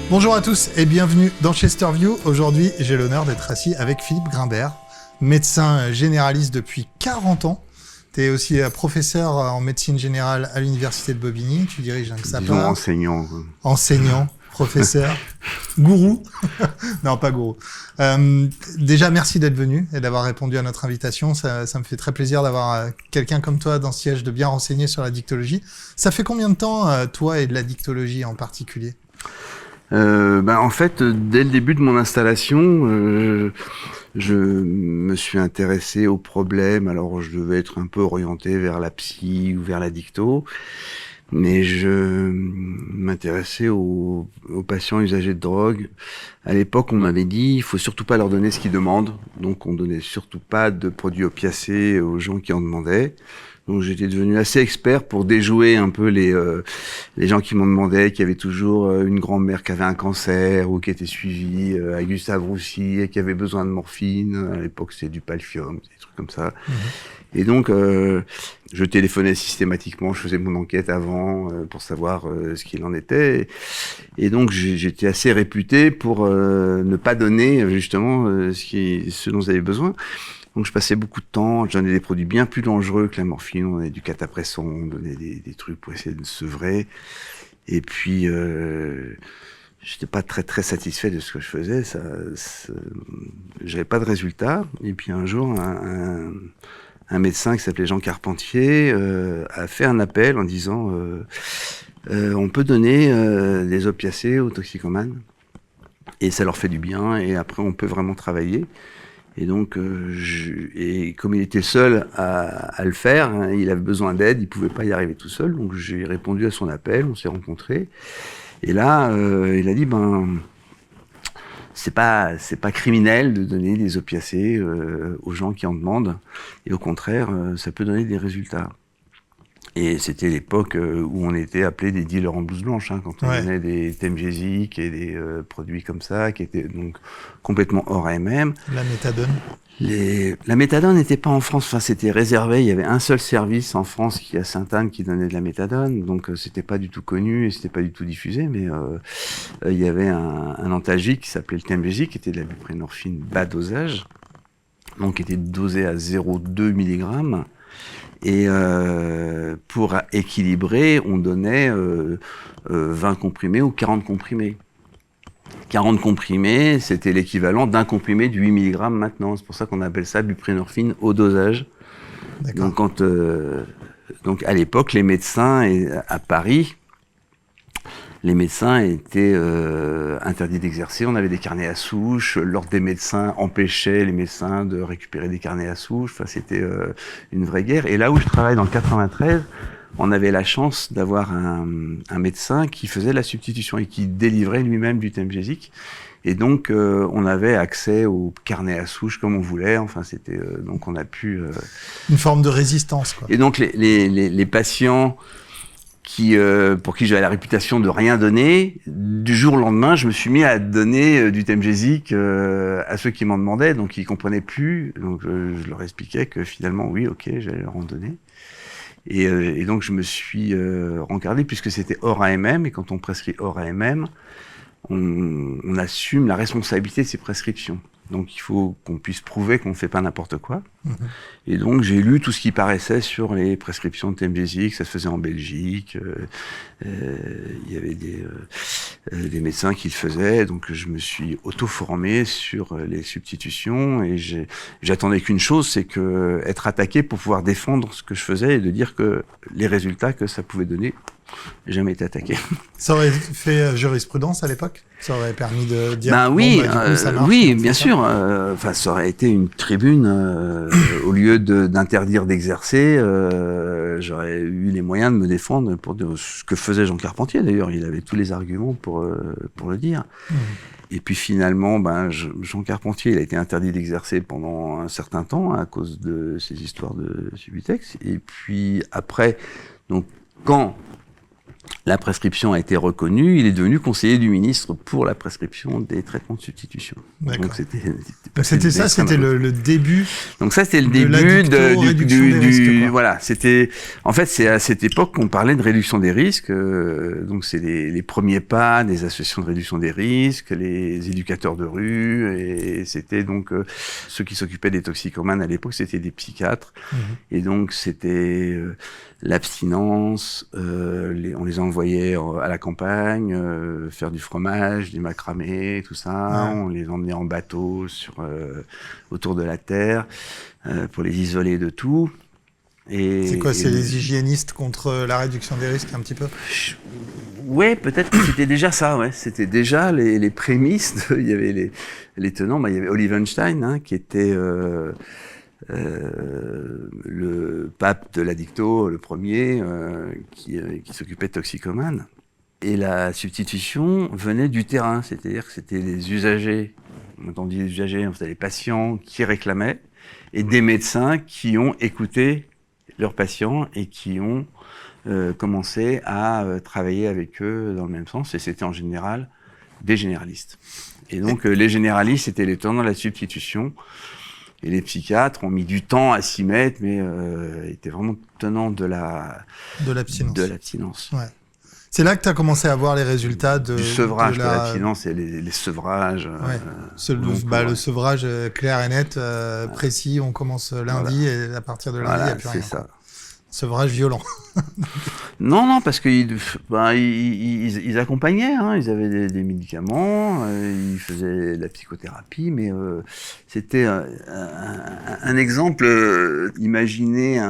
Bonjour à tous et bienvenue dans Chesterview. Aujourd'hui, j'ai l'honneur d'être assis avec Philippe Grimbert, médecin généraliste depuis 40 ans. Tu es aussi professeur en médecine générale à l'université de Bobigny. Tu diriges un XAPA. Disons enseignant. Enseignant, professeur, gourou. Non, pas gourou. Déjà, merci d'être venu et d'avoir répondu à notre invitation. Ça me fait très plaisir d'avoir quelqu'un comme toi dans ce siège de bien renseigné sur la dictologie. Ça fait combien de temps, toi et de la dictologie en particulier ? En fait, dès le début de mon installation, je me suis intéressé aux problèmes. Alors, je devais être un peu orienté vers la psy ou vers la dicto, mais je m'intéressais aux patients usagers de drogue. À l'époque, on m'avait dit, il faut surtout pas leur donner ce qu'ils demandent. Donc, on donnait surtout pas de produits opiacés aux gens qui en demandaient. Donc j'étais devenu assez expert pour déjouer un peu les gens qui m'en demandaient, qui avaient toujours une grand-mère qui avait un cancer ou qui était suivie à Gustave Roussy et qui avait besoin de morphine. À l'époque, c'était du Palfium, des trucs comme ça. Mmh. Et donc, je téléphonais systématiquement, je faisais mon enquête avant pour savoir ce qu'il en était. Et donc, j'étais assez réputé pour ne pas donner justement ce dont ils avaient besoin. Donc je passais beaucoup de temps, je donnais des produits bien plus dangereux que la morphine, on donnait du catapresson, on donnait des trucs pour essayer de sevrer. Et puis j'étais pas très satisfait de ce que je faisais, j'avais pas de résultat. Et puis un jour, un médecin qui s'appelait Jean Carpentier a fait un appel en disant on peut donner des opiacés aux toxicomanes et ça leur fait du bien et après on peut vraiment travailler. Et donc, et comme il était seul à le faire, hein, il avait besoin d'aide, il pouvait pas y arriver tout seul. Donc, j'ai répondu à son appel, on s'est rencontrés. Et là, il a dit, c'est pas criminel de donner des opiacés aux gens qui en demandent. Et au contraire, ça peut donner des résultats. Et c'était l'époque où on était appelés des dealers en blouse blanche, hein, quand on donnait des Temgesic et des produits comme ça, qui étaient donc complètement hors AMM. La méthadone. La méthadone n'était pas en France, enfin c'était réservé, il y avait un seul service en France à Sainte-Anne qui donnait de la méthadone, donc c'était pas du tout connu et c'était pas du tout diffusé, mais il y avait un antalgique qui s'appelait le Temgesic, qui était de la buprenorphine bas dosage, donc qui était dosé à 0,2 mg. Et pour équilibrer, on donnait 20 comprimés ou 40 comprimés. 40 comprimés, c'était l'équivalent d'un comprimé de 8 mg maintenant. C'est pour ça qu'on appelle ça buprenorphine haut dosage. D'accord. Donc à l'époque, les médecins à Paris, les médecins étaient interdits d'exercer. On avait des carnets à souche. L'ordre des médecins empêchait les médecins de récupérer des carnets à souche. Enfin, c'était une vraie guerre. Et là où je travaille dans le 93, on avait la chance d'avoir un médecin qui faisait la substitution et qui délivrait lui-même du Temgesic. Et donc, on avait accès aux carnets à souche comme on voulait. Enfin, c'était donc on a pu une forme de résistance, quoi. Et donc les patients pour qui j'avais la réputation de rien donner, du jour au lendemain, je me suis mis à donner du Temgesic à ceux qui m'en demandaient, donc ils comprenaient plus. Donc je leur expliquais que finalement, oui, ok, j'allais leur en donner. Et donc je me suis rencardé puisque c'était hors AMM, et quand on prescrit hors AMM, on assume la responsabilité de ses prescriptions. Donc il faut qu'on puisse prouver qu'on ne fait pas n'importe quoi. Mmh. Et donc j'ai lu tout ce qui paraissait sur les prescriptions de Temgesic, ça se faisait en Belgique, il y avait des médecins qui le faisaient, donc je me suis auto-formé sur les substitutions et j'attendais qu'une chose, c'est que être attaqué pour pouvoir défendre ce que je faisais et de dire que les résultats que ça pouvait donner, jamais été attaqué. Ça aurait fait jurisprudence à l'époque ? Ça aurait permis de dire oui, du coup, ça marche, oui, bien sûr. Enfin, ça aurait été une tribune au lieu d'interdire d'exercer. J'aurais eu les moyens de me défendre pour ce que faisait Jean Carpentier. D'ailleurs, il avait tous les arguments pour le dire. Mmh. Et puis finalement, Jean Carpentier, il a été interdit d'exercer pendant un certain temps à cause de ces histoires de Subutex. Et puis après, donc quand La prescription a été reconnue, il est devenu conseiller du ministre pour la prescription des traitements de substitution. D'accord. Donc c'était le début. Donc ça c'était le début du voilà, c'était en fait c'est à cette époque qu'on parlait de réduction des risques. Donc c'est les premiers pas des associations de réduction des risques, les éducateurs de rue, et c'était donc ceux qui s'occupaient des toxicomanes à l'époque, c'était des psychiatres. Et donc c'était l'abstinence, on les envoyait à la campagne, faire du fromage, du macramé, tout ça. On les emmenait en bateau autour de la Terre pour les isoler de tout. C'est quoi, c'est les hygiénistes contre la réduction des risques un petit peu? Ouais, peut-être que c'était déjà ça, ouais. C'était déjà les prémices. Il y avait les tenants, il y avait Olivenstein, qui était le pape de l'addicto, le premier, qui s'occupait de toxicomanes. Et la substitution venait du terrain, c'est-à-dire que c'était les usagers, quand on dit les usagers, c'était les patients qui réclamaient, et des médecins qui ont écouté leurs patients et qui ont commencé à travailler avec eux dans le même sens, et c'était en général des généralistes. Et donc les généralistes étaient les tenants de la substitution, et les psychiatres ont mis du temps à s'y mettre, mais étaient vraiment tenants de l'abstinence. Ouais. C'est là que tu as commencé à voir les résultats du sevrage de l'abstinence et les sevrages. Ouais. Le sevrage clair et net, précis, on commence lundi, et à partir de lundi, il n'y a plus rien. C'est ça. Sevrage violent. Non, parce qu'ils accompagnaient, ils avaient des médicaments, ils faisaient de la psychothérapie, mais c'était un exemple. Imaginez,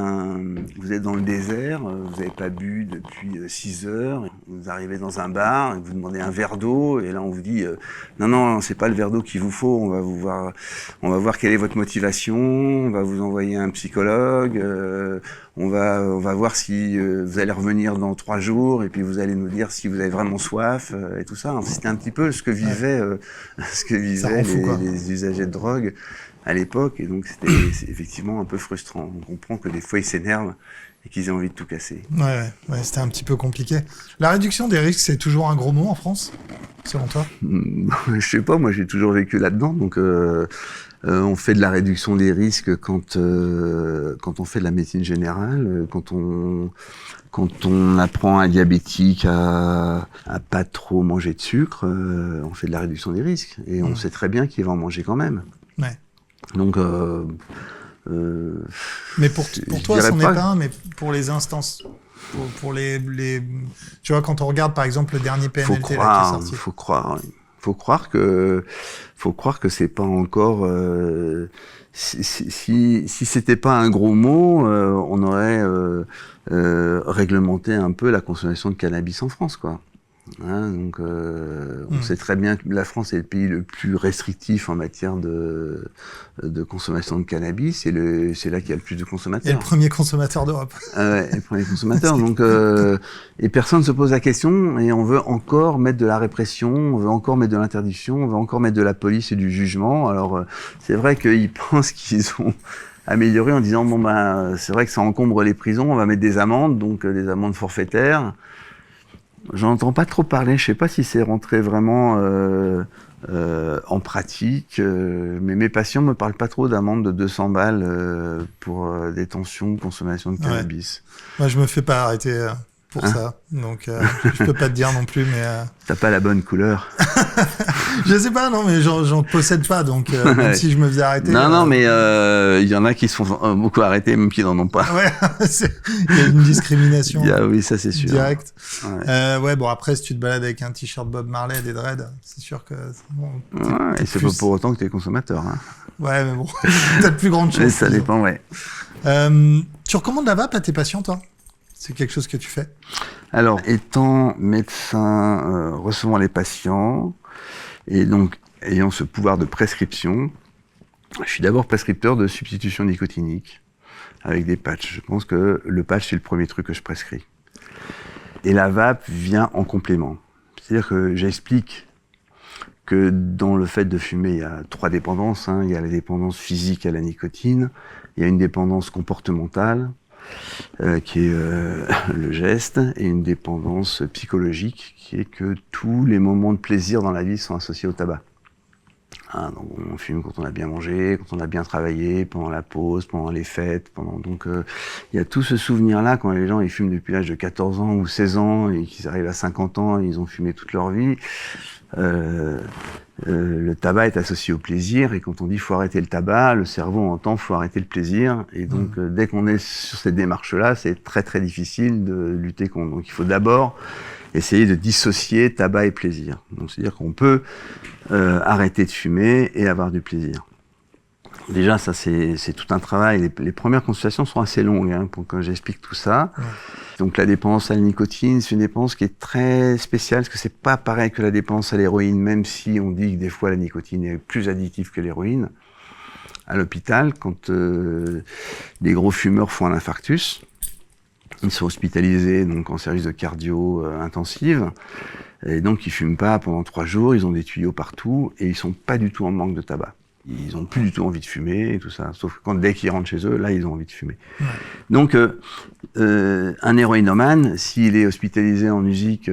vous êtes dans le désert, vous n'avez pas bu depuis 6 heures, vous arrivez dans un bar, vous demandez un verre d'eau, et là on vous dit non, c'est pas le verre d'eau qu'il vous faut, on va voir quelle est votre motivation, on va vous envoyer un psychologue, on va voir si vous allez revenir dans 3 jours, et puis vous allez nous dire si vous avez vraiment soif, et tout ça. C'était un petit peu ce que vivaient les usagers de drogue à l'époque, et donc c'est effectivement un peu frustrant. On comprend que des fois ils s'énervent et qu'ils aient envie de tout casser. Ouais, c'était un petit peu compliqué. La réduction des risques, c'est toujours un gros mot en France, selon toi? Je sais pas, moi j'ai toujours vécu là-dedans, donc on fait de la réduction des risques quand on fait de la médecine générale, quand on apprend à un diabétique à pas trop manger de sucre, on fait de la réduction des risques, et on sait très bien qu'il va en manger quand même. Ouais. Donc mais pour toi, c'en est pas un, mais pour les instances, pour les tu vois, quand on regarde par exemple le dernier PNLT qui est sorti. Faut croire que c'est pas encore si c'était pas un gros mot, on aurait réglementé un peu la consommation de cannabis en France, quoi. Donc on sait très bien que la France est le pays le plus restrictif en matière de consommation de cannabis, et c'est là qu'il y a le plus de consommateurs. Et le premier consommateur d'Europe. Le premier consommateur. Donc et personne ne se pose la question, et on veut encore mettre de la répression, on veut encore mettre de l'interdiction, on veut encore mettre de la police et du jugement. Alors c'est vrai qu'ils pensent qu'ils ont amélioré en disant c'est vrai que ça encombre les prisons, on va mettre des amendes, donc des amendes forfaitaires. J'en entends pas trop parler, je sais pas si c'est rentré vraiment en pratique, mais mes patients me parlent pas trop d'amende de 200 balles pour détention, consommation de cannabis. Moi, je me fais pas arrêter pour ça, donc je peux pas te dire non plus, mais... T'as pas la bonne couleur. Je sais pas, non, mais j'en possède pas, donc même si je me faisais arrêter... Non, mais il y en a qui se font beaucoup arrêter, même qui n'en ont pas. Ouais, il y a une discrimination. Oui, ça c'est sûr. Direct. Ouais. Bon, après, si tu te balades avec un t-shirt Bob Marley et des dreads, c'est sûr que... et c'est pas pour autant que t'es consommateur. Ouais, mais bon, t'as de plus grandes chances. Mais ça dépend, ouais. Tu recommandes la vape à tes patients, toi? C'est quelque chose que tu fais? Alors, étant médecin, recevant les patients, et donc ayant ce pouvoir de prescription, je suis d'abord prescripteur de substitution nicotinique avec des patchs. Je pense que le patch, c'est le premier truc que je prescris. Et la vape vient en complément. C'est-à-dire que j'explique que dans le fait de fumer, il y a 3 dépendances. Il y a la dépendance physique à la nicotine, il y a une dépendance comportementale, qui est le geste, et une dépendance psychologique, qui est que tous les moments de plaisir dans la vie sont associés au tabac. Hein, donc on fume quand on a bien mangé, quand on a bien travaillé, pendant la pause, pendant les fêtes, donc il y a tout ce souvenir-là quand les gens ils fument depuis l'âge de 14 ans ou 16 ans et qu'ils arrivent à 50 ans et ils ont fumé toute leur vie. Le tabac est associé au plaisir, et quand on dit faut arrêter le tabac, le cerveau entend faut arrêter le plaisir, et donc dès qu'on est sur cette démarche-là, c'est très très difficile de lutter contre. Donc il faut d'abord essayer de dissocier tabac et plaisir. Donc c'est-à-dire qu'on peut arrêter de fumer et avoir du plaisir. Déjà, ça c'est tout un travail. Les premières consultations sont assez longues pour que j'explique tout ça. Ouais. Donc la dépendance à la nicotine, c'est une dépendance qui est très spéciale, parce que c'est pas pareil que la dépendance à l'héroïne, même si on dit que des fois la nicotine est plus addictive que l'héroïne. À l'hôpital, quand des gros fumeurs font un infarctus, ils sont hospitalisés donc en service de cardio intensive, et donc ils fument pas pendant 3 jours, ils ont des tuyaux partout, et ils sont pas du tout en manque de tabac. Ils ont plus du tout envie de fumer et tout ça, sauf que dès qu'ils rentrent chez eux, là ils ont envie de fumer. Ouais. Donc un héroïnomane, s'il est hospitalisé en musique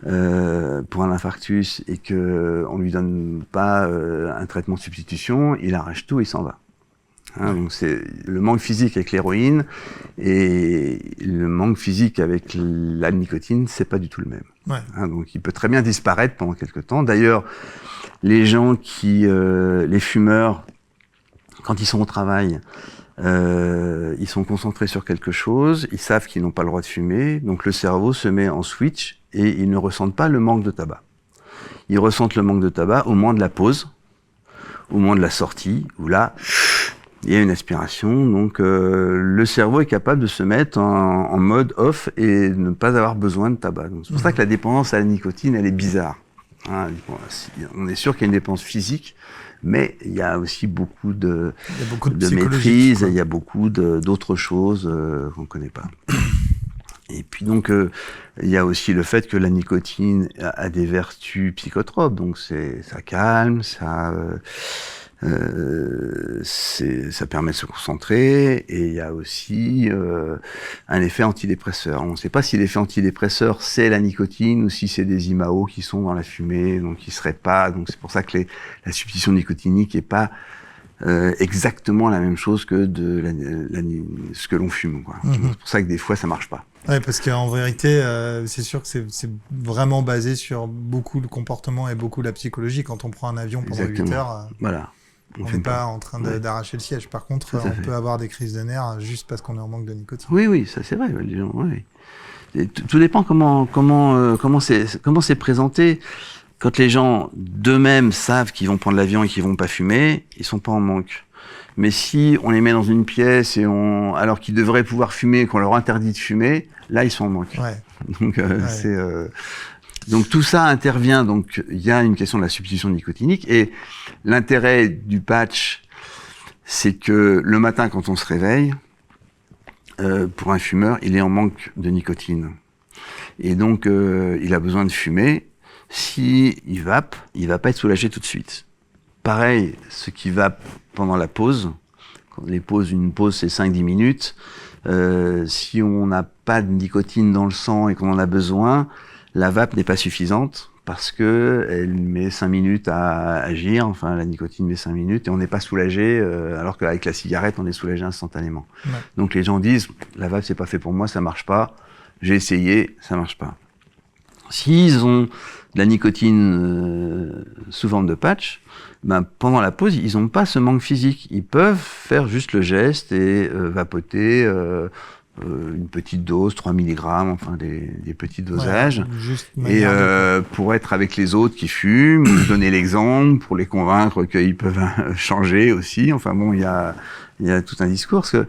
pour un infarctus et que on lui donne pas un traitement de substitution, il arrache tout et il s'en va. Hein, donc c'est le manque physique avec l'héroïne et le manque physique avec la nicotine, c'est pas du tout le même. Ouais. Hein, donc il peut très bien disparaître pendant quelque temps. D'ailleurs, les gens les fumeurs, quand ils sont au travail, ils sont concentrés sur quelque chose, ils savent qu'ils n'ont pas le droit de fumer, donc le cerveau se met en switch et ils ne ressentent pas le manque de tabac. Ils ressentent le manque de tabac au moment de la pause, au moment de la sortie, où là, il y a une aspiration, donc le cerveau est capable de se mettre en mode off et ne pas avoir besoin de tabac. Donc, c'est pour ça que la dépendance à la nicotine, elle est bizarre. Hein, on est sûr qu'il y a une dépendance physique, mais il y a aussi beaucoup de maîtrise, il y a beaucoup d'autres choses qu'on ne connaît pas. Et puis donc, il y a aussi le fait que la nicotine a des vertus psychotropes, donc ça calme, ça permet de se concentrer, et il y a aussi un effet antidépresseur. On ne sait pas si l'effet antidépresseur c'est la nicotine ou si c'est des IMAO qui sont dans la fumée, donc qui seraient pas. Donc c'est pour ça que la substitution nicotinique est pas exactement la même chose que ce que l'on fume, quoi. C'est pour ça que des fois ça marche pas. Ouais, parce qu'en vérité, c'est sûr que c'est vraiment basé sur beaucoup le comportement et beaucoup la psychologie. Quand on prend un avion pendant 8 heures, voilà. On n'est pas en train d'arracher le siège. Par contre, on peut avoir des crises de nerfs juste parce qu'on est en manque de nicotine. Oui, ça c'est vrai. Les gens, oui. Et tout dépend comment c'est présenté. Quand les gens d'eux-mêmes savent qu'ils vont prendre l'avion et qu'ils vont pas fumer, ils sont pas en manque. Mais si on les met dans une pièce alors qu'ils devraient pouvoir fumer et qu'on leur interdit de fumer, là ils sont en manque. Ouais. Donc Donc tout ça intervient, donc il y a une question de la substitution nicotinique, et l'intérêt du patch, c'est que le matin quand on se réveille, pour un fumeur, il est en manque de nicotine. Et donc il a besoin de fumer. S'il vape, il va pas être soulagé tout de suite. Pareil, ce qui vape pendant la pause, une pause c'est 5-10 minutes, si on n'a pas de nicotine dans le sang et qu'on en a besoin, la vape n'est pas suffisante parce que elle met 5 minutes à agir, enfin la nicotine met 5 minutes et on n'est pas soulagé, alors qu'avec la cigarette on est soulagé instantanément. Ouais. Donc les gens disent, la vape c'est pas fait pour moi, ça marche pas, j'ai essayé, ça marche pas. S'ils ont de la nicotine sous forme de patch, pendant la pause, ils n'ont pas ce manque physique. Ils peuvent faire juste le geste et vapoter une petite dose, 3 mg, enfin des petits dosages. Ouais, et pour être avec les autres qui fument, donner l'exemple, pour les convaincre qu'ils peuvent changer aussi. Enfin bon, il y a tout un discours. Parce que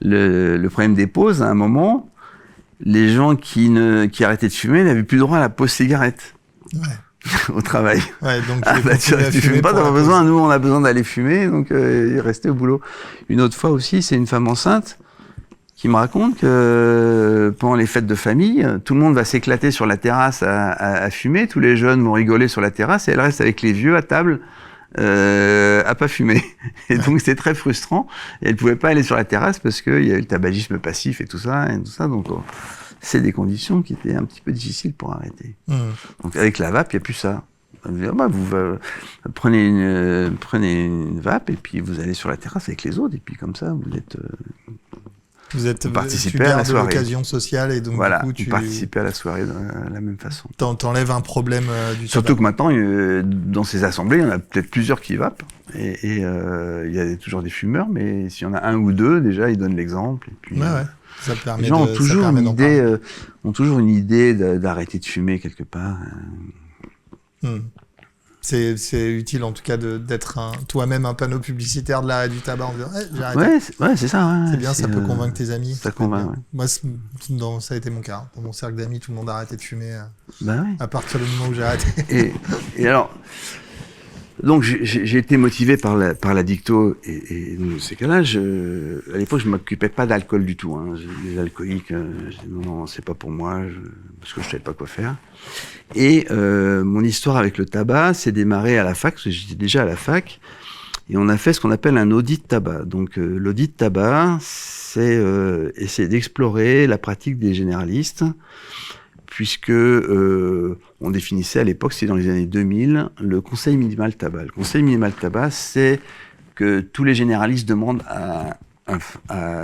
le problème des pauses, à un moment, les gens qui arrêtaient de fumer n'avaient plus droit à la pause cigarette. Ouais. Au travail. Ouais, donc tu fumes pas, t'as pas besoin. Nous, on a besoin d'aller fumer, donc rester au boulot. Une autre fois aussi, c'est une femme enceinte qui me raconte que pendant les fêtes de famille, tout le monde va s'éclater sur la terrasse à fumer, tous les jeunes vont rigoler sur la terrasse, et elle reste avec les vieux à table à pas fumer. Et donc c'était très frustrant. Et elle pouvait pas aller sur la terrasse parce qu'il y avait le tabagisme passif et tout ça. Donc c'est des conditions qui étaient un petit peu difficiles pour arrêter. Donc avec la vape, il n'y a plus ça. Vous prenez une vape et puis vous allez sur la terrasse avec les autres et puis comme ça vous participez à la soirée. L'occasion sociale et donc voilà, du coup tu participez à la soirée de la même façon. T'enlèves un problème du Surtout tabac. que maintenant dans ces assemblées, il y en a peut-être plusieurs qui vapent et il y a toujours des fumeurs, mais s'il y en a un ou deux, déjà ils donnent l'exemple et puis. Ouais. Ça permet les gens ont toujours une idée d'arrêter de fumer quelque part. C'est utile en tout cas d'être toi-même un panneau publicitaire de l'arrêt du tabac en disant j'ai arrêté. Ouais, c'est ça. Ouais, c'est bien, ça peut convaincre tes amis. Ça convainc. Ouais. Moi, ça a été mon cas. Dans mon cercle d'amis, tout le monde a arrêté de fumer ouais. à partir du moment où j'ai arrêté. Et alors, donc j'ai été motivé par la dicto et dans ces cas-là, à l'époque je m'occupais pas d'alcool du tout. Les alcooliques, non, c'est pas pour moi, parce que je savais pas quoi faire. Et mon histoire avec le tabac s'est démarrée à la fac, parce que j'étais déjà à la fac, et on a fait ce qu'on appelle un audit tabac. Donc l'audit tabac, c'est essayer d'explorer la pratique des généralistes, puisque on définissait à l'époque, c'est dans les années 2000, le conseil minimal tabac. Le conseil minimal tabac, c'est que tous les généralistes demandent à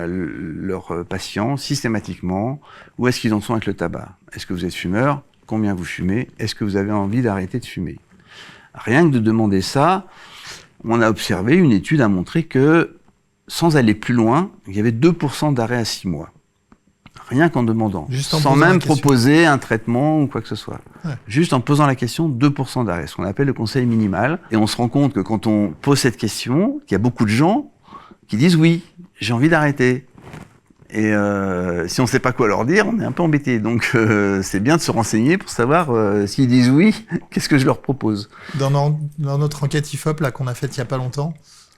leurs patients systématiquement où est-ce qu'ils en sont avec le tabac. Est-ce que vous êtes fumeur ? Combien vous fumez ? Est-ce que vous avez envie d'arrêter de fumer ? Rien que de demander ça, on a observé, une étude a montré que, sans aller plus loin, il y avait 2% d'arrêt à 6 mois. Rien qu'en demandant, sans même proposer un traitement ou quoi que ce soit. Ouais. Juste en posant la question, 2% d'arrêt, ce qu'on appelle le conseil minimal. Et on se rend compte que quand on pose cette question, qu'il y a beaucoup de gens qui disent oui, j'ai envie d'arrêter. Et si on ne sait pas quoi leur dire, on est un peu embêté. Donc c'est bien de se renseigner pour savoir s'ils disent oui, qu'est-ce que je leur propose. Dans notre enquête IFOP là qu'on a faite il y a pas longtemps,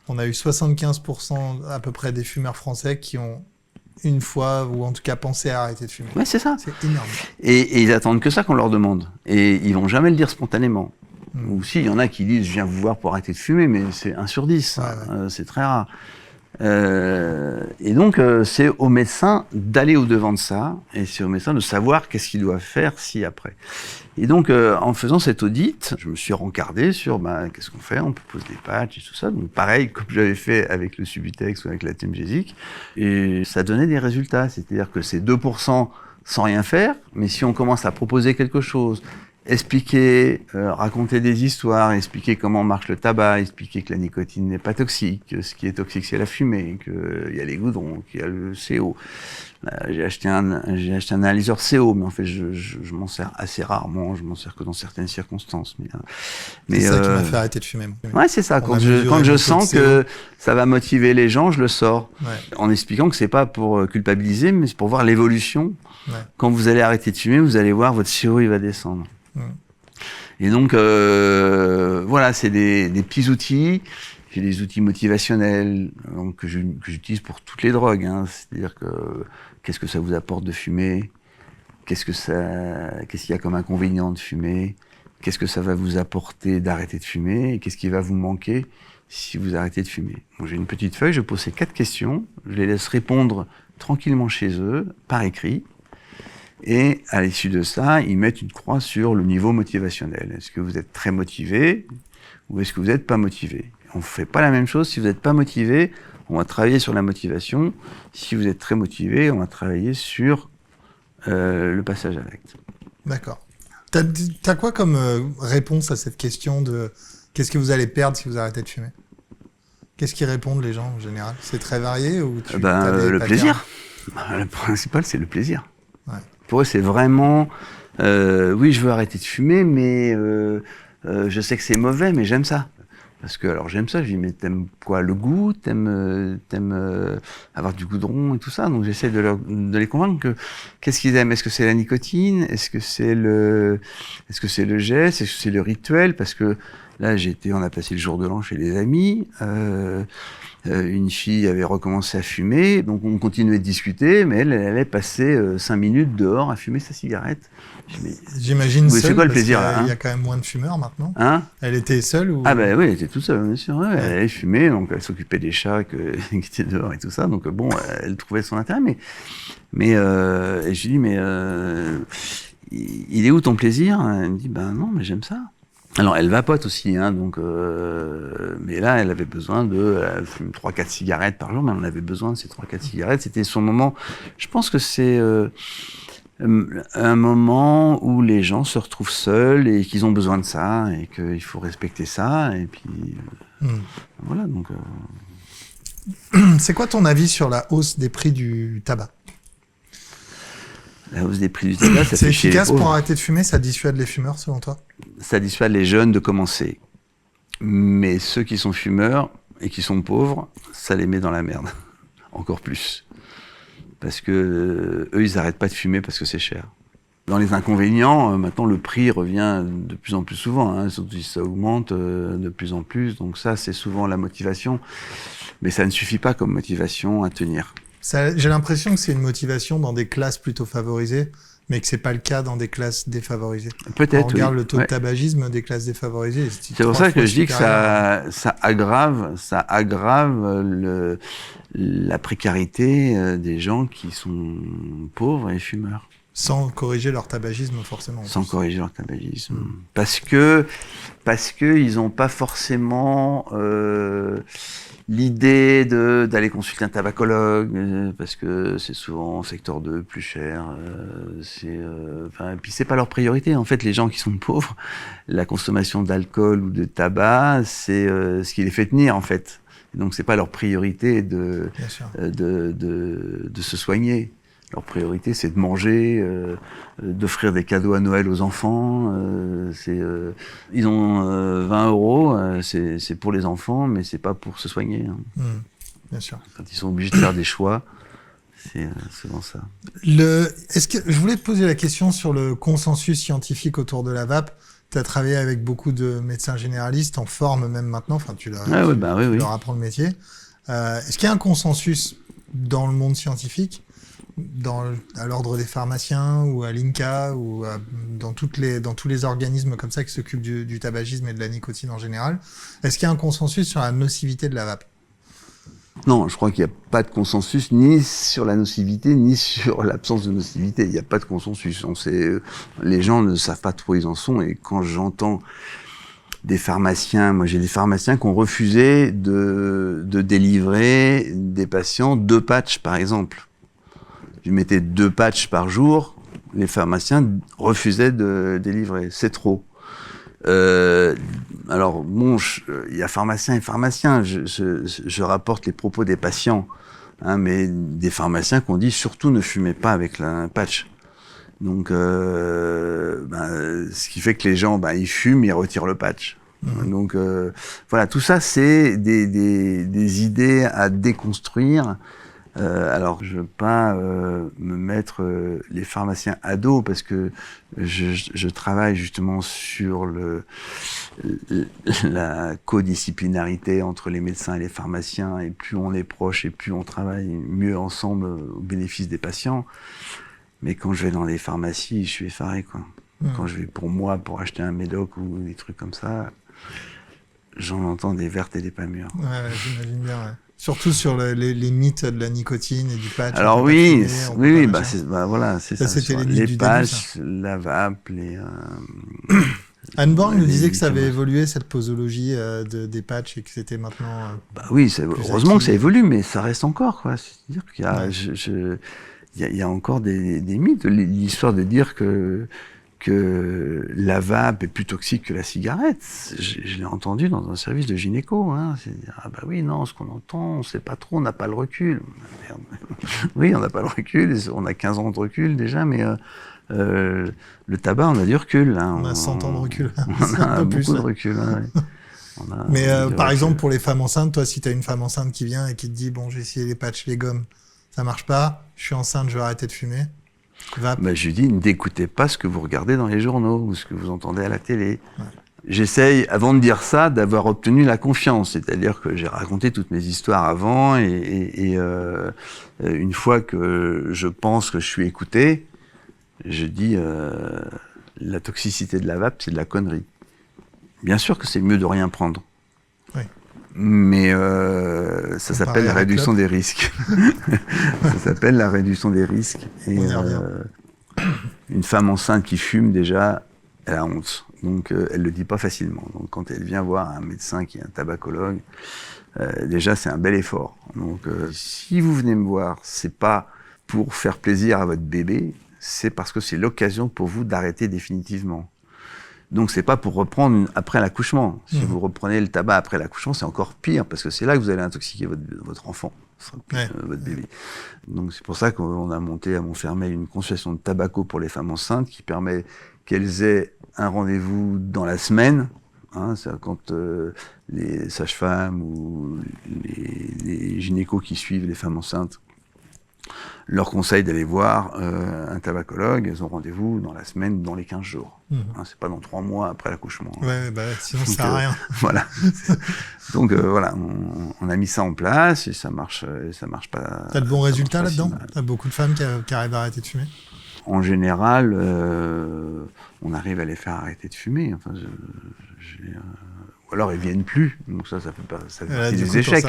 on a eu 75% à peu près des fumeurs français qui ont une fois, ou en tout cas pensé à arrêter de fumer. Ouais, c'est ça. C'est énorme. Et ils attendent que ça qu'on leur demande. Et ils vont jamais le dire spontanément. Ou si, il y en a qui disent, je viens vous voir pour arrêter de fumer, mais c'est 1 sur 10. Ouais. C'est très rare. Et donc, c'est au médecin d'aller au-devant de ça, et c'est au médecin de savoir qu'est-ce qu'il doit faire ci-après. Et donc, en faisant cet audit, je me suis rencardé sur qu'est-ce qu'on fait, on propose des patchs et tout ça. Donc, pareil, comme j'avais fait avec le Subutex ou avec la Temgesic, et ça donnait des résultats. C'est-à-dire que c'est 2% sans rien faire, mais si on commence à proposer quelque chose, expliquer, raconter des histoires, expliquer comment marche le tabac, expliquer que la nicotine n'est pas toxique, que ce qui est toxique c'est la fumée, qu'il y a les goudrons, qu'il y a le CO. J'ai acheté un analyseur CO, mais en fait je m'en sers assez rarement, je m'en sers que dans certaines circonstances. Mais c'est ça qui m'a fait arrêter de fumer. Ouais, c'est ça. Quand je sens que ça va motiver les gens, je le sors. Ouais. En expliquant que c'est pas pour culpabiliser, mais c'est pour voir l'évolution. Ouais. Quand vous allez arrêter de fumer, vous allez voir votre CO il va descendre. Et donc voilà, c'est des petits outils. J'ai des outils motivationnels donc, que j'utilise pour toutes les drogues. C'est-à-dire que qu'est-ce que ça vous apporte de fumer ? Qu'est-ce qu'il y a comme inconvénient de fumer ? Qu'est-ce que ça va vous apporter d'arrêter de fumer ? Et qu'est-ce qui va vous manquer si vous arrêtez de fumer ? Donc, j'ai une petite feuille, je pose ces 4 questions, je les laisse répondre tranquillement chez eux, par écrit. Et à l'issue de ça, ils mettent une croix sur le niveau motivationnel. Est-ce que vous êtes très motivé ou est-ce que vous n'êtes pas motivé ? On ne fait pas la même chose. Si vous n'êtes pas motivé, on va travailler sur la motivation. Si vous êtes très motivé, on va travailler sur le passage à l'acte. D'accord. T'as quoi comme réponse à cette question de qu'est-ce que vous allez perdre si vous arrêtez de fumer ? Qu'est-ce qu'ils répondent les gens en général ? C'est très varié ou le plaisir. Le principal, c'est le plaisir. Ouais. Pour eux, c'est vraiment oui, je veux arrêter de fumer, mais je sais que c'est mauvais, mais j'aime ça. Parce que, alors j'aime ça, je dis, mais t'aimes quoi ? Le goût ? T'aimes avoir du goudron et tout ça ? Donc j'essaie de les convaincre que, qu'est-ce qu'ils aiment ? Est-ce que c'est la nicotine ? Est-ce que c'est le geste ? Est-ce que c'est le rituel ? Parce que là, on a passé le jour de l'an chez les amis, une fille avait recommencé à fumer, donc on continuait de discuter, mais elle allait passer 5 minutes dehors à fumer sa cigarette. J'imagine seule, c'est quoi le parce plaisir là, il y a quand même moins de fumeurs maintenant. Hein? Elle était seule ou... Ah ben oui, elle était toute seule, bien sûr. Ouais. Elle allait fumer, donc elle s'occupait des chats qui étaient dehors et tout ça. Donc bon, elle trouvait son intérêt, mais et je lui dis mais il est où ton plaisir? Elle me dit ben non, mais j'aime ça. Alors elle vapote aussi, hein, donc mais là elle avait besoin elle fume 3-4 cigarettes par jour, mais elle avait besoin de ces 3-4 cigarettes. C'était son moment. Je pense que c'est un moment où les gens se retrouvent seuls et qu'ils ont besoin de ça et qu'il faut respecter ça et puis voilà donc. C'est quoi ton avis sur la hausse des prix du tabac? La hausse des prix du tabac, ça c'est fait efficace chier. Pour arrêter de fumer, ça dissuade les fumeurs selon toi? Ça dissuade les jeunes de commencer, mais ceux qui sont fumeurs et qui sont pauvres, ça les met dans la merde, encore plus. Parce que eux, ils n'arrêtent pas de fumer parce que c'est cher. Dans les inconvénients, maintenant le prix revient de plus en plus souvent, hein, surtout si ça augmente de plus en plus. Donc ça, c'est souvent la motivation, mais ça ne suffit pas comme motivation à tenir. J'ai l'impression que c'est une motivation dans des classes plutôt favorisées, mais que c'est pas le cas dans des classes défavorisées. Peut-être. On regarde le taux de ouais. tabagisme des classes défavorisées. C'est pour ça que je dis que ça aggrave la précarité des gens qui sont pauvres et fumeurs. Sans corriger leur tabagisme, forcément. Sans corriger leur tabagisme. Parce que ils n'ont pas forcément l'idée d'aller consulter un tabacologue, parce que c'est souvent secteur 2, plus cher. Et puis c'est pas leur priorité. En fait, les gens qui sont pauvres, la consommation d'alcool ou de tabac, c'est ce qui les fait tenir, en fait. Et donc c'est pas leur priorité de se soigner. Leur priorité, c'est de manger, d'offrir des cadeaux à Noël aux enfants. Ils ont 20 euros, c'est pour les enfants, mais c'est pas pour se soigner. Hein. Bien sûr. Quand ils sont obligés de faire des choix, c'est souvent ça. Je voulais te poser la question sur le consensus scientifique autour de la vape. Tu as travaillé avec beaucoup de médecins généralistes, en forme même maintenant. Enfin, tu leur apprends le métier. Est-ce qu'il y a un consensus dans le monde scientifique, à l'ordre des pharmaciens ou à l'INCA ou dans tous les organismes comme ça qui s'occupent du tabagisme et de la nicotine en général? Est-ce qu'il y a un consensus sur la nocivité de la vape? Non, je crois qu'il n'y a pas de consensus ni sur la nocivité ni sur l'absence de nocivité. Il n'y a pas de consensus. Les gens ne savent pas trop où ils en sont, et quand j'entends des pharmaciens, moi j'ai des pharmaciens qui ont refusé de délivrer des patients 2 patchs par exemple. Je mettais 2 patchs par jour, les pharmaciens refusaient de délivrer. C'est trop. Alors bon, il y a pharmaciens et pharmaciens. Je rapporte les propos des patients, hein, mais des pharmaciens qui ont dit surtout ne fumez pas avec un patch. Donc, ce qui fait que les gens, ils fument, ils retirent le patch. Donc voilà, tout ça, c'est des idées à déconstruire. Alors, je veux pas me mettre les pharmaciens à dos, parce que je travaille justement sur la codisciplinarité entre les médecins et les pharmaciens, et plus on est proche et plus on travaille mieux ensemble au bénéfice des patients. Mais quand je vais dans les pharmacies, je suis effaré, quoi. Quand je vais pour acheter un médoc ou des trucs comme ça, j'en entends des vertes et des pas mûres. Ouais, j'imagine bien, ouais. Surtout sur les mythes de la nicotine et du patch. Alors oui, voilà, c'est ça. C'était les patchs, la vape, Anne Born nous disait que ça avait évolué, cette posologie des patchs, et que c'était maintenant... oui, heureusement que ça évolue, mais ça reste encore, quoi. C'est-à-dire qu'il y a encore des mythes. L'histoire de dire que la vape est plus toxique que la cigarette, je l'ai entendu dans un service de gynéco. Hein. C'est dire, oui, non, ce qu'on entend, on sait pas trop, on n'a pas le recul. Merde. Oui, on n'a pas le recul, on a 15 ans de recul déjà, mais le tabac, on a du recul. Hein. On a 100 ans de recul. On a beaucoup de recul. Ouais. Mais par exemple, pour les femmes enceintes, toi, si tu as une femme enceinte qui vient et qui te dit, bon, j'ai essayé les patchs, les gommes, ça marche pas, je suis enceinte, je vais arrêter de fumer. Je lui dis, n'écoutez pas ce que vous regardez dans les journaux ou ce que vous entendez à la télé. Ouais. j'essaye, avant de dire ça, d'avoir obtenu la confiance. C'est-à-dire que j'ai raconté toutes mes histoires avant et une fois que je pense que je suis écouté, je dis la toxicité de la vape, c'est de la connerie. Bien sûr que c'est mieux de rien prendre. Oui. Mais ça s'appelle la réduction des risques. Ça s'appelle la réduction des risques. Et une femme enceinte qui fume, déjà, elle a honte. Donc, elle le dit pas facilement. Donc, quand elle vient voir un médecin qui est un tabacologue, déjà, c'est un bel effort. Donc, si vous venez me voir, c'est pas pour faire plaisir à votre bébé, c'est parce que c'est l'occasion pour vous d'arrêter définitivement. Donc, c'est pas pour reprendre après l'accouchement. Si vous reprenez le tabac après l'accouchement, c'est encore pire, parce que c'est là que vous allez intoxiquer votre enfant, votre bébé. Donc, c'est pour ça qu'on a monté à Montfermeil une consultation de tabaco pour les femmes enceintes qui permet qu'elles aient un rendez-vous dans la semaine. Hein, c'est quand les sages-femmes ou les gynécos qui suivent les femmes enceintes leur conseillent d'aller voir un tabacologue, elles ont rendez-vous dans la semaine, dans les 15 jours. Hein, c'est pas dans 3 mois après l'accouchement. Sinon ça sert à rien. Voilà. Donc voilà, on a mis ça en place et ça marche pas. T'as de bons résultats là-dedans? T'as beaucoup de femmes qui arrivent à arrêter de fumer? En général, on arrive à les faire arrêter de fumer. Enfin, ou alors elles viennent plus. Donc ça fait partie des échecs.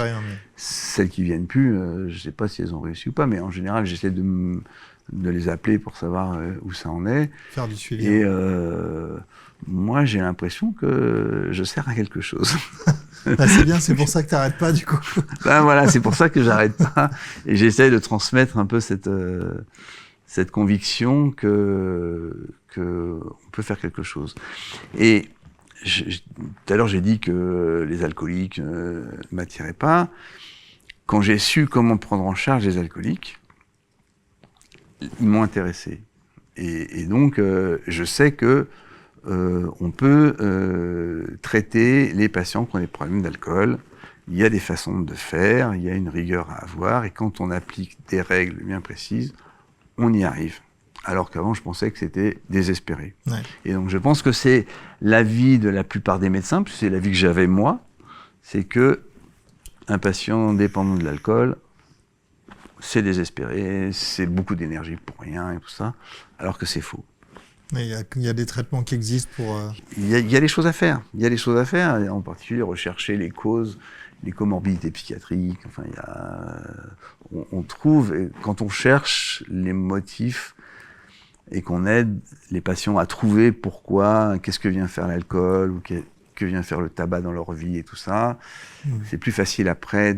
Celles qui viennent plus, je sais pas si elles ont réussi ou pas, mais en général, j'essaie de les appeler pour savoir où ça en est. Faire du suivi. Et moi, j'ai l'impression que je sers à quelque chose. C'est bien, c'est pour ça que t'arrêtes pas, du coup. Voilà, c'est pour ça que j'arrête pas. Et j'essaie de transmettre un peu cette conviction que on peut faire quelque chose. Et tout à l'heure, j'ai dit que les alcooliques ne m'attiraient pas. Quand j'ai su comment prendre en charge les alcooliques, ils m'ont intéressé. Et donc, je sais que on peut traiter les patients qui ont des problèmes d'alcool. Il y a des façons de faire, il y a une rigueur à avoir, et quand on applique des règles bien précises, on y arrive. Alors qu'avant, je pensais que c'était désespéré. Ouais. Et donc, je pense que c'est l'avis de la plupart des médecins, puis c'est l'avis que j'avais moi, c'est que un patient dépendant de l'alcool, c'est désespéré, c'est beaucoup d'énergie pour rien et tout ça, alors que c'est faux. Mais il y a des traitements qui existent pour... Il y a des choses à faire. Il y a des choses à faire, en particulier rechercher les causes, les comorbidités psychiatriques. Enfin, on trouve, quand on cherche les motifs et qu'on aide les patients à trouver pourquoi, qu'est-ce que vient faire l'alcool ou que vient faire le tabac dans leur vie et tout ça, c'est plus facile après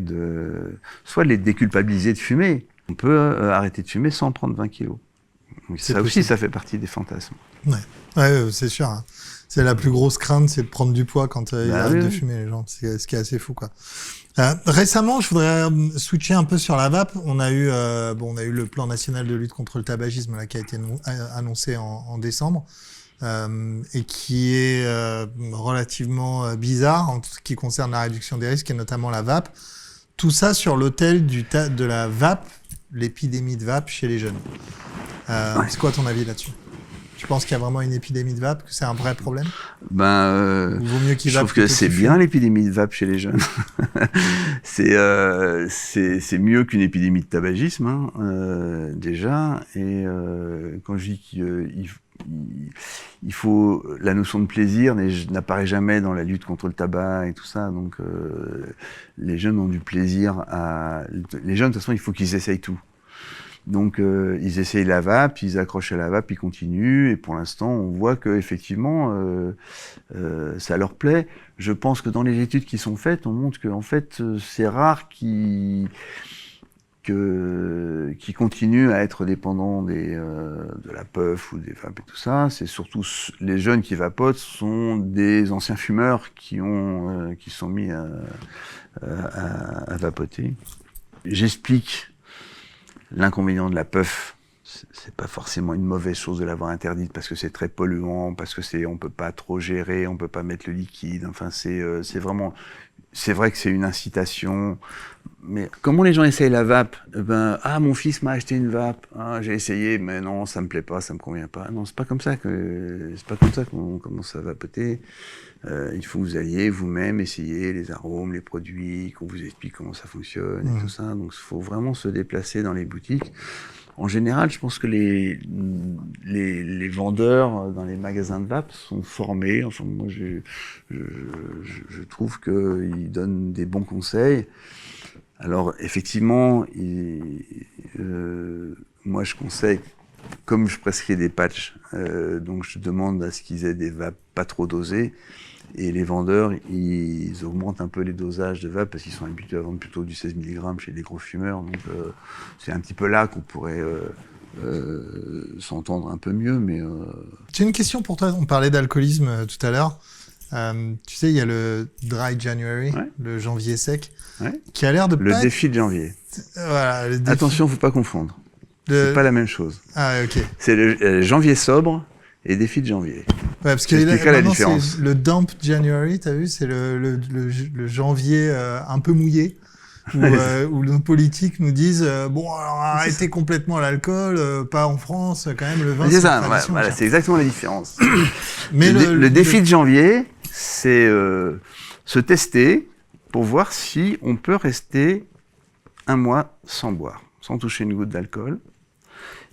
soit de les déculpabiliser de fumer. On peut arrêter de fumer sans prendre 20 kilos. Donc ça aussi, ça fait partie des fantasmes. Ouais, c'est sûr. Hein. C'est la plus grosse crainte, c'est de prendre du poids quand ils arrêtent de fumer, les gens. C'est ce qui est assez fou, quoi. Récemment, je voudrais switcher un peu sur la vape. On a eu le plan national de lutte contre le tabagisme là qui a été annoncé en décembre et qui est relativement bizarre en ce qui concerne la réduction des risques et notamment la vape. Tout ça sur l'autel de la vape, l'épidémie de vape chez les jeunes. C'est quoi ton avis là-dessus? Tu penses qu'il y a vraiment une épidémie de vape, que c'est un vrai problème? Vaut mieux je trouve que c'est bien l'épidémie de vape chez les jeunes. c'est mieux qu'une épidémie de tabagisme, hein, déjà. Et quand je dis qu'il faut, la notion de plaisir n'apparaît jamais dans la lutte contre le tabac et tout ça. Donc les jeunes ont du plaisir les jeunes, de toute façon, il faut qu'ils essayent tout. Donc ils essayent la vape, ils accrochent à la vape, ils continuent, et pour l'instant on voit que effectivement ça leur plaît. Je pense que dans les études qui sont faites, on montre que en fait c'est rare qui continuent à être dépendants de la puff ou des vapes et tout ça. C'est surtout les jeunes qui vapotent sont des anciens fumeurs qui sont mis à vapoter. J'explique l'inconvénient de la puff c'est pas forcément une mauvaise chose de l'avoir interdite parce que c'est très polluant, parce que on peut pas trop gérer, on peut pas mettre le liquide. Enfin, c'est vraiment, c'est vrai que c'est une incitation. Mais comment les gens essayent la vape? Mon fils m'a acheté une vape. Ah, j'ai essayé, mais non, ça me plaît pas, ça me convient pas. Non, c'est pas comme ça qu'on commence à vapoter. Il faut que vous alliez vous-même essayer les arômes, les produits, qu'on vous explique comment ça fonctionne et tout ça. Donc, il faut vraiment se déplacer dans les boutiques. En général, je pense que les vendeurs dans les magasins de vape sont formés. Enfin, moi, je trouve qu'ils donnent des bons conseils. Alors, effectivement, moi, je conseille, comme je prescris des patchs, donc je demande à ce qu'ils aient des vapes pas trop dosées. Et les vendeurs, ils augmentent un peu les dosages de vape parce qu'ils sont habitués à vendre plutôt du 16 mg chez les gros fumeurs. Donc, c'est un petit peu là qu'on pourrait s'entendre un peu mieux. Mais j'ai une question pour toi. On parlait d'alcoolisme tout à l'heure. Tu sais, il y a le Dry January, le janvier sec, qui a l'air de le défi de janvier. Voilà, le défi... Attention, faut pas confondre. C'est pas la même chose. Ah, ok. C'est le janvier sobre et défi de janvier. Ouais, parce que la différence. Le Dump January, t'as vu, c'est le janvier un peu mouillé, où nos politiques nous disent bon, alors arrêtez complètement l'alcool, pas en France, quand même le vin. C'est ça, voilà, c'est exactement la différence. Mais le défi de janvier, c'est se tester pour voir si on peut rester un mois sans boire, sans toucher une goutte d'alcool.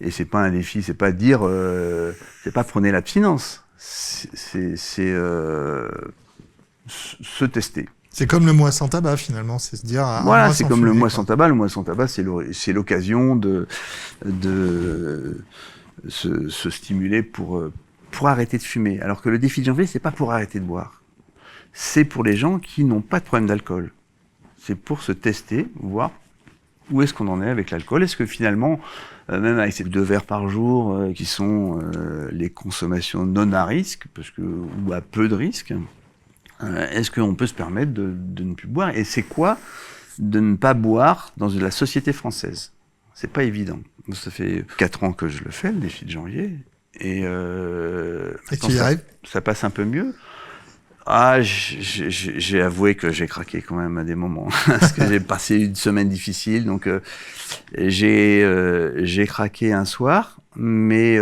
Et c'est pas un défi, c'est pas dire, c'est pas prôner l'abstinence, c'est se tester. C'est comme le mois sans tabac finalement, c'est se dire. Voilà, c'est comme le mois sans tabac. Le mois sans tabac, c'est l'occasion de se stimuler pour arrêter de fumer. Alors que le défi de janvier, c'est pas pour arrêter de boire. C'est pour les gens qui n'ont pas de problème d'alcool. C'est pour se tester, voir où est-ce qu'on en est avec l'alcool. Est-ce que finalement, même avec ces 2 verres par jour, qui sont les consommations non à risque, ou à peu de risque, est-ce qu'on peut se permettre de ne plus boire? Et c'est quoi de ne pas boire dans la société française? C'est pas évident. Ça fait 4 ans que je le fais, le défi de janvier, et tu y arrives? Ça passe un peu mieux. Ah, j'ai avoué que j'ai craqué quand même à des moments, parce que j'ai passé une semaine difficile, donc j'ai craqué un soir, mais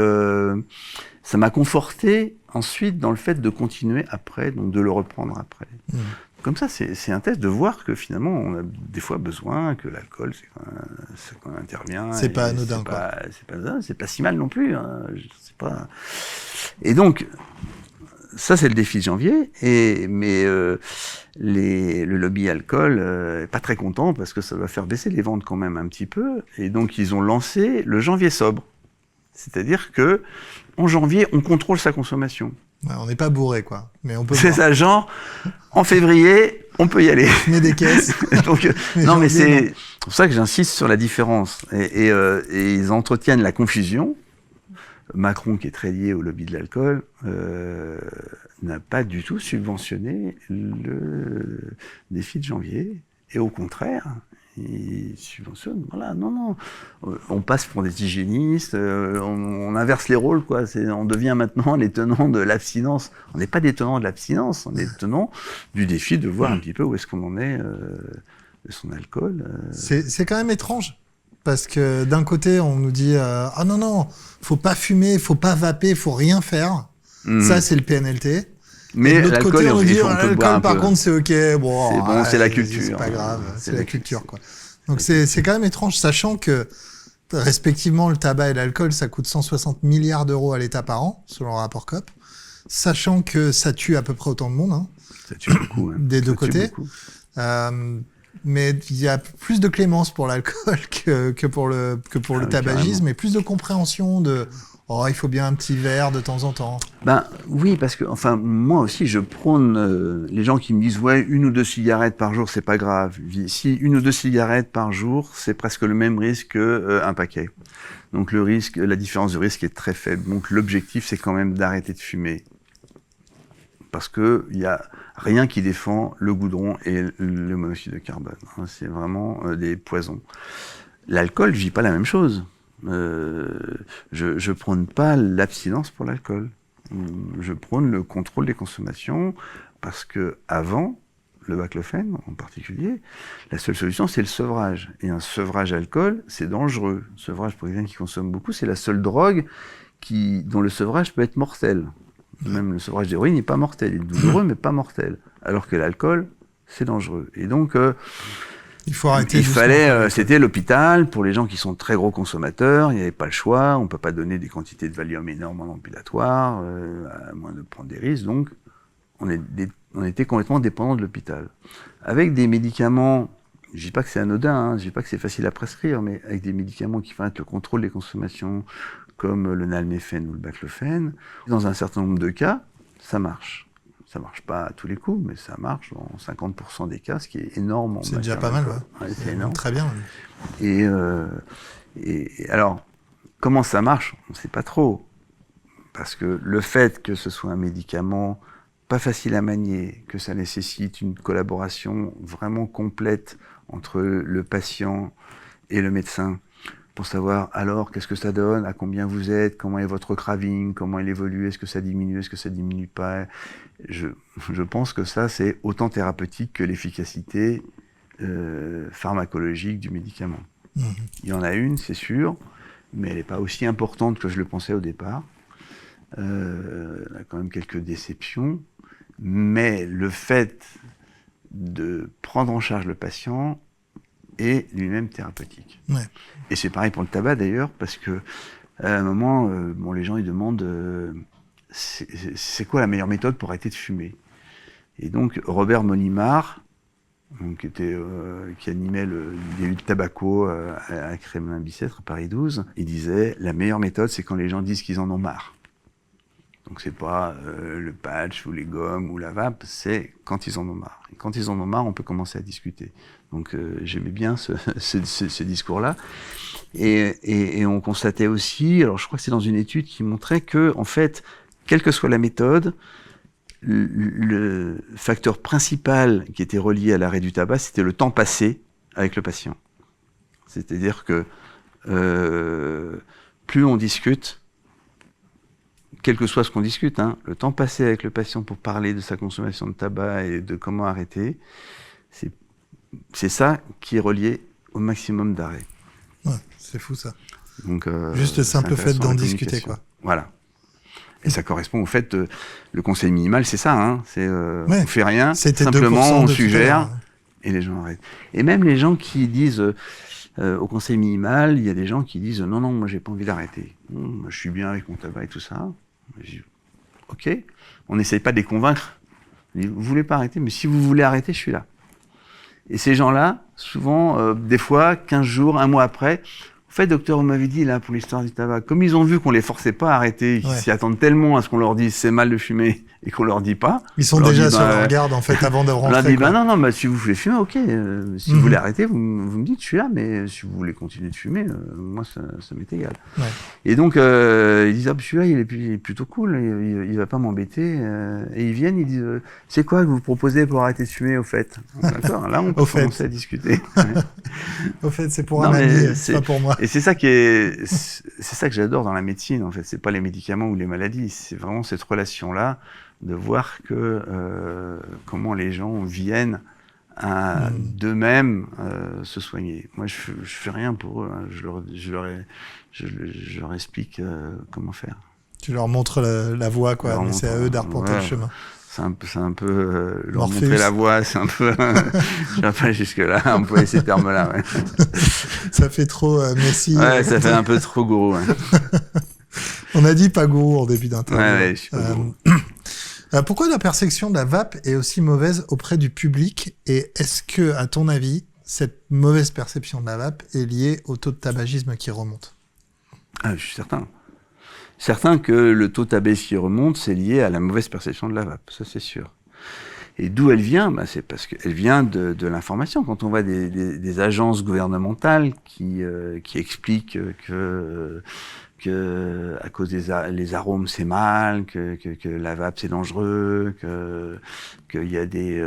ça m'a conforté ensuite dans le fait de continuer après, donc de le reprendre après. Comme ça, c'est un test de voir que finalement, on a des fois besoin, que l'alcool, c'est quand même intervient. C'est pas anodin, quoi. C'est pas si mal non plus. Hein, Et donc, ça, c'est le défi de janvier. Mais le lobby alcool est pas très content parce que ça va faire baisser les ventes quand même un petit peu. Et donc, ils ont lancé le janvier sobre. C'est-à-dire que en janvier, on contrôle sa consommation. Ouais, on n'est pas bourré, quoi. Mais on peut. C'est ça, genre, en février, on peut y aller. Mais des caisses. Donc, non, mais c'est pour ça que j'insiste sur la différence. Et ils entretiennent la confusion. Macron, qui est très lié au lobby de l'alcool, n'a pas du tout subventionné le défi de janvier. Et au contraire, il subventionne. Voilà, non. On passe pour des hygiénistes, on inverse les rôles, quoi. On devient maintenant les tenants de l'abstinence. On n'est pas des tenants de l'abstinence, on est des tenants du défi de voir un petit peu où est-ce qu'on en est de son alcool. C'est quand même étrange. Parce que d'un côté, on nous dit ah non, faut pas fumer, faut pas vaper, faut rien faire. Ça, c'est le PNLT. Mais de l'autre côté, on dit l'alcool, par peu. contre, c'est ok. Bon, c'est bon, c'est la culture. C'est pas grave, c'est la culture, quoi. Donc c'est quand même étrange, sachant que respectivement le tabac et l'alcool, ça coûte 160 milliards d'euros à l'État par an, selon le rapport COP. Sachant que ça tue à peu près autant de monde, hein, ça tue beaucoup, des deux côtés. Mais il y a plus de clémence pour l'alcool que pour le tabagisme, et plus de compréhension de il faut bien un petit verre de temps en temps. Ben oui, parce que enfin moi aussi je prône les gens qui me disent ouais 1 ou 2 cigarettes par jour c'est pas grave. Si 1 ou 2 cigarettes par jour c'est presque le même risque qu'un paquet. Donc la différence de risque est très faible. Donc l'objectif c'est quand même d'arrêter de fumer. Parce que il y a rien qui défend le goudron et le monoxyde de carbone. C'est vraiment des poisons. L'alcool vit pas la même chose. Je prône pas l'abstinence pour l'alcool. Je prône le contrôle des consommations parce que avant le baclofène en particulier, la seule solution c'est le sevrage. Et un sevrage alcool, c'est dangereux. Le sevrage pour quelqu'un qui consomme beaucoup, c'est la seule drogue dont le sevrage peut être mortel. Même le sevrage d'héroïne n'est pas mortel, il est douloureux mais pas mortel. Alors que l'alcool, c'est dangereux. Et donc il faut arrêter. C'était l'hôpital pour les gens qui sont très gros consommateurs. Il n'y avait pas le choix. On peut pas donner des quantités de Valium énormes en ambulatoire, à moins de prendre des risques. Donc, on était complètement dépendant de l'hôpital. Avec des médicaments, je dis pas que c'est anodin, hein, je dis pas que c'est facile à prescrire, mais avec des médicaments qui permettent le contrôle des consommations, comme le nalméphène ou le baclofène, dans un certain nombre de cas, ça marche. Ça marche pas à tous les coups, mais ça marche dans 50% des cas, ce qui est énorme. C'est déjà pas mal, ouais. Ouais, c'est énorme. Très bien. Et alors, comment ça marche? On ne sait pas trop. Parce que le fait que ce soit un médicament pas facile à manier, que ça nécessite une collaboration vraiment complète entre le patient et le médecin, pour savoir alors qu'est-ce que ça donne, à combien vous êtes, comment est votre craving, comment il évolue, est-ce que ça diminue, est-ce que ça diminue pas. Je pense que ça, c'est autant thérapeutique que l'efficacité pharmacologique du médicament. Mmh. Il y en a une, c'est sûr, mais elle n'est pas aussi importante que je le pensais au départ. Il y a quand même quelques déceptions, mais le fait de prendre en charge le patient est lui-même thérapeutique. Ouais. Et c'est pareil pour le tabac d'ailleurs, parce que à un moment, les gens ils demandent c'est quoi la meilleure méthode pour arrêter de fumer. Et donc Robert Monimard, qui animait le début de Tabaco à Crémin-Bicêtre, Paris 12, il disait la meilleure méthode c'est quand les gens disent qu'ils en ont marre. Donc c'est pas le patch ou les gommes ou la vape, c'est quand ils en ont marre. Et quand ils en ont marre, on peut commencer à discuter. Donc j'aimais bien ce discours-là. Et on constatait aussi, alors je crois que c'est dans une étude qui montrait que, en fait, quelle que soit la méthode, le facteur principal qui était relié à l'arrêt du tabac, c'était le temps passé avec le patient. C'est-à-dire que plus on discute, quel que soit ce qu'on discute, hein, le temps passé avec le patient pour parler de sa consommation de tabac et de comment arrêter, c'est ça qui est relié au maximum d'arrêt. Ouais, c'est fou ça. Donc, juste le simple fait d'en discuter, quoi. Voilà. Et ça correspond au fait, le conseil minimal, c'est ça, hein, c'est on fait rien, simplement on suggère et les gens arrêtent. Et même les gens qui disent au conseil minimal, il y a des gens qui disent non, moi j'ai pas envie d'arrêter. Je suis bien avec mon tabac et tout ça. Je dis, ok, on n'essaye pas de les convaincre. On dit, vous voulez pas arrêter, mais si vous voulez arrêter, je suis là. Et ces gens-là, souvent, des fois, 15 jours, un mois après, en fait, docteur, vous m'avez dit, là, pour l'histoire du tabac, comme ils ont vu qu'on les forçait pas à arrêter, qu'ils s'y attendent tellement à ce qu'on leur dise c'est mal de fumer et qu'on leur dit pas. Ils sont déjà sur leur garde, en fait, avant de rentrer. On leur dit, non, si vous voulez fumer, ok. Si vous voulez arrêter, vous me dites, je suis là, mais si vous voulez continuer de fumer, moi, ça m'est égal. Ouais. Et donc, ils disent, celui-là, il est plutôt cool, il va pas m'embêter. Et ils viennent, ils disent, c'est quoi que vous proposez pour arrêter de fumer, au fait? D'accord, là, on peut commencer à discuter. Au fait, c'est pour un ami, c'est pas pour moi. Et c'est ça que j'adore dans la médecine, en fait. C'est pas les médicaments ou les maladies, c'est vraiment cette relation-là de voir que comment les gens viennent d'eux-mêmes se soigner. Moi, je fais rien pour eux. Hein. Je leur explique comment faire. Tu leur montres la voie, quoi. Mais c'est à eux d'arpenter le chemin. C'est un peu leur montrer la voie, c'est un peu je vais pas jusque là, on peut ces termes-là. Ouais. Ça fait trop Messi. Ouais, ça fait un peu trop gourou. Ouais. On a dit pas gourou en début d'interview. Ouais, je suis pas gourou. Pourquoi la perception de la vape est aussi mauvaise auprès du public, et est-ce que, à ton avis, cette mauvaise perception de la vape est liée au taux de tabagisme qui remonte? Je suis certain que le taux de tabagisme qui remonte, c'est lié à la mauvaise perception de la vape, ça c'est sûr. Et d'où elle vient? C'est parce qu'elle vient de l'information. Quand on voit des agences gouvernementales qui expliquent que à cause les arômes c'est mal, que la vape c'est dangereux, qu'il y a des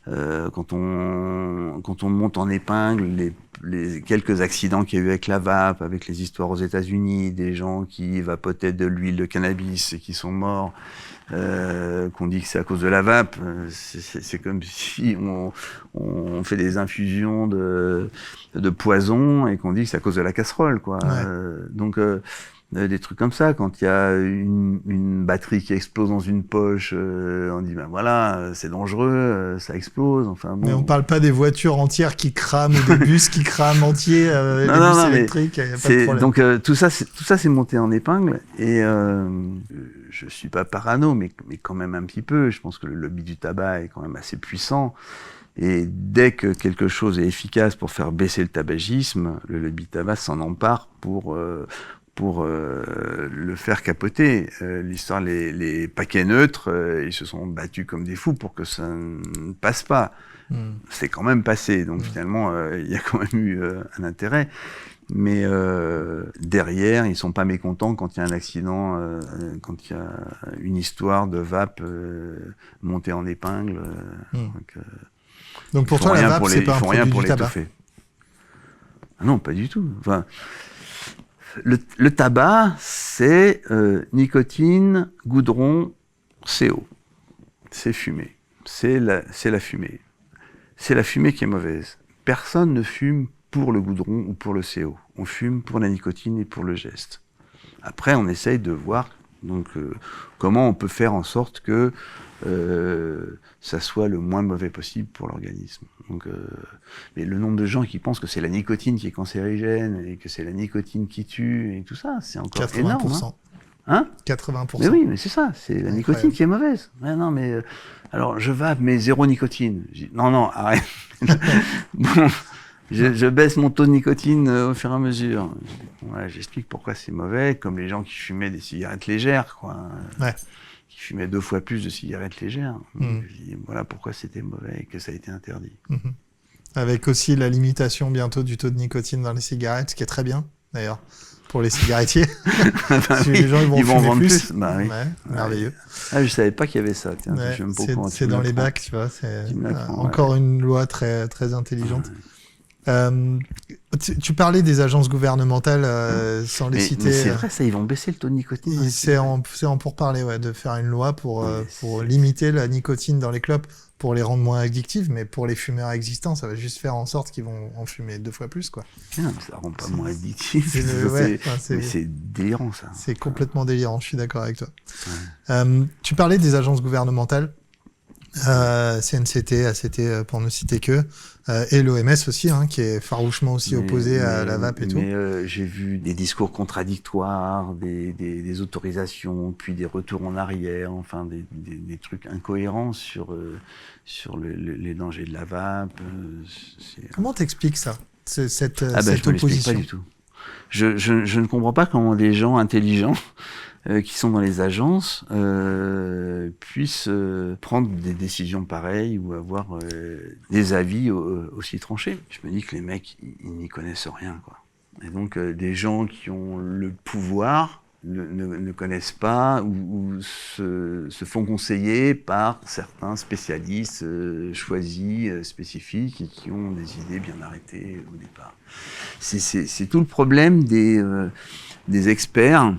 quand on monte en épingle, les quelques accidents qu'il y a eu avec la vape, avec les histoires aux États-Unis, des gens qui vapotaient de l'huile de cannabis et qui sont morts, qu'on dit que c'est à cause de la vape, c'est comme si on fait des infusions de poison et qu'on dit que c'est à cause de la casserole, quoi. Donc des trucs comme ça, quand il y a une batterie qui explose dans une poche, on dit ben voilà, c'est dangereux, ça explose. Enfin bon. Mais on parle pas des voitures entières qui crament ou des bus qui crament entiers, les bus électriques, y a pas de problème. Donc tout ça c'est monté en épingle et je suis pas parano, mais quand même un petit peu. Je pense que le lobby du tabac est quand même assez puissant. Et dès que quelque chose est efficace pour faire baisser le tabagisme, le lobby tabac s'en empare pour le faire capoter. L'histoire, les paquets neutres, ils se sont battus comme des fous pour que ça ne passe pas. C'est quand même passé, donc finalement, il y a quand même eu un intérêt. Mais derrière, ils sont pas mécontents quand il y a un accident, quand il y a une histoire de vape montée en épingle. Donc pour toi, la vape, c'est pas un produit du tabac. L'étouffer. Ah non, pas du tout. Enfin, le tabac, c'est nicotine, goudron, CO. C'est fumée. C'est la fumée. C'est la fumée qui est mauvaise. Personne ne fume pour le goudron ou pour le CO. On fume pour la nicotine et pour le geste. Après, on essaye de voir donc comment on peut faire en sorte que ça soit le moins mauvais possible pour l'organisme. Donc, mais le nombre de gens qui pensent que c'est la nicotine qui est cancérigène et que c'est la nicotine qui tue et tout ça, c'est encore 80%. énorme. Hein 80%. Mais oui, mais c'est ça, c'est la nicotine qui est mauvaise. Ouais, non, mais alors je vape, mais zéro nicotine. Non, arrête. Bon, je baisse mon taux de nicotine au fur et à mesure. Ouais, j'explique pourquoi c'est mauvais, comme les gens qui fumaient des cigarettes légères, quoi. Ouais. Qui fumaient 2 fois plus de cigarettes légères. Je dis, voilà pourquoi c'était mauvais et que ça a été interdit. Avec aussi la limitation bientôt du taux de nicotine dans les cigarettes, ce qui est très bien, d'ailleurs, pour les cigarettiers. Si les gens ils vont en vendre plus. Bah, oui. Merveilleux. Ah, je savais pas qu'il y avait ça. Tiens, c'est dans les bacs, tu vois. C'est encore une loi très, très intelligente. Tu parlais des agences gouvernementales sans les citer. Mais c'est vrai, ça, ils vont baisser le taux de nicotine. C'est en pourparlers, de faire une loi pour limiter la nicotine dans les clopes, pour les rendre moins addictives, mais pour les fumeurs existants, ça va juste faire en sorte qu'ils vont en fumer 2 fois plus, quoi. Non, mais ça rend pas moins addictif. C'est délirant, ça. C'est complètement délirant, je suis d'accord avec toi. Tu parlais des agences gouvernementales. CNCT, ACT pour ne citer que, et l'OMS aussi, qui est farouchement aussi opposé à la vape et tout. Mais j'ai vu des discours contradictoires, des autorisations, puis des retours en arrière, enfin des trucs incohérents sur les dangers de la vape. Comment t'expliques ça, cette je opposition? Pas du tout. Je ne comprends pas comment des gens intelligents qui sont dans les agences puissent prendre des décisions pareilles ou avoir des avis aussi tranchés. Je me dis que les mecs, ils n'y connaissent rien, quoi. Et donc, des gens qui ont le pouvoir ne connaissent pas ou se font conseiller par certains spécialistes choisis, spécifiques, et qui ont des idées bien arrêtées au départ. C'est tout le problème des experts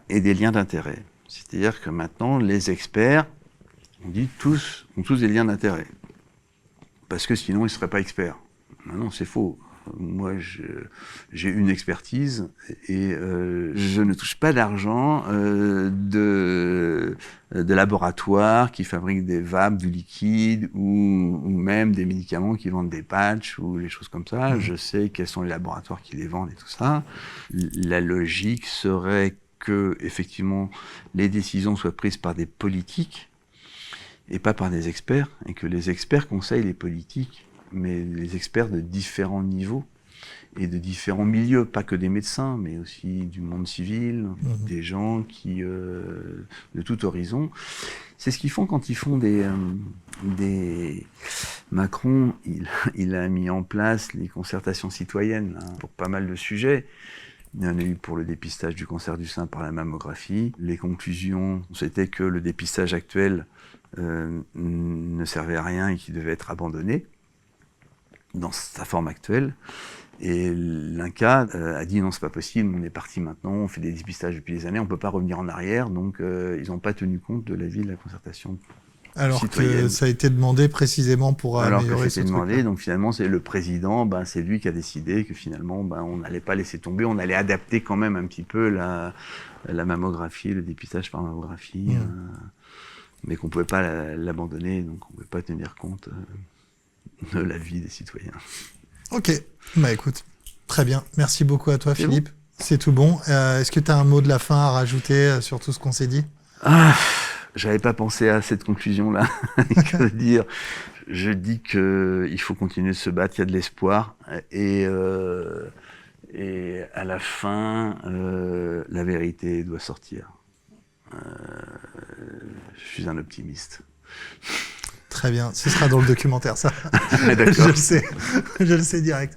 et des liens d'intérêt. C'est-à-dire que maintenant, les experts, ont tous des liens d'intérêt. Parce que sinon, ils ne seraient pas experts. Non, c'est faux. Moi, j'ai une expertise et je ne touche pas d'argent de laboratoires qui fabriquent des vapes, du liquide ou même des médicaments qui vendent des patchs ou les choses comme ça. Je sais quels sont les laboratoires qui les vendent et tout ça. La logique serait que, effectivement, les décisions soient prises par des politiques et pas par des experts, et que les experts conseillent les politiques, mais les experts de différents niveaux et de différents milieux, pas que des médecins, mais aussi du monde civil, des gens qui de tout horizon. C'est ce qu'ils font quand ils font des Macron, il a mis en place les concertations citoyennes pour pas mal de sujets. Il y en a eu pour le dépistage du cancer du sein par la mammographie. Les conclusions, c'était que le dépistage actuel ne servait à rien et qu'il devait être abandonné. dans sa forme actuelle. Et l'INCa a dit non, c'est pas possible, on est parti maintenant, on fait des dépistages depuis des années, on peut pas revenir en arrière, donc ils n'ont pas tenu compte de l'avis de la concertation Alors citoyenne. que ça a été demandé précisément pour Alors améliorer que ce c'était demandé, truc-là. donc finalement c'est le président, c'est lui qui a décidé que finalement on n'allait pas laisser tomber, on allait adapter quand même un petit peu la mammographie, le dépistage par mammographie, mais qu'on pouvait pas l'abandonner, donc on pouvait pas tenir compte de l'avis des citoyens. Ok, bah écoute, très bien. Merci beaucoup à toi, C'est Philippe. C'est tout bon. Est-ce que tu as un mot de la fin à rajouter sur tout ce qu'on s'est dit? J'avais pas pensé à cette conclusion-là. Je dis qu'il faut continuer de se battre, il y a de l'espoir, et à la fin, la vérité doit sortir. Je suis un optimiste. Très bien, ce sera dans le documentaire, ça. D'accord. Je le sais direct.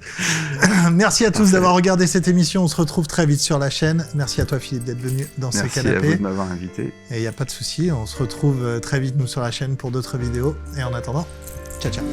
Merci à tous d'avoir regardé cette émission. On se retrouve très vite sur la chaîne. Merci à toi, Philippe, d'être venu dans ce canapé. Merci à vous de m'avoir invité. Et il n'y a pas de souci, on se retrouve très vite, nous, sur la chaîne pour d'autres vidéos. Et en attendant, ciao, ciao.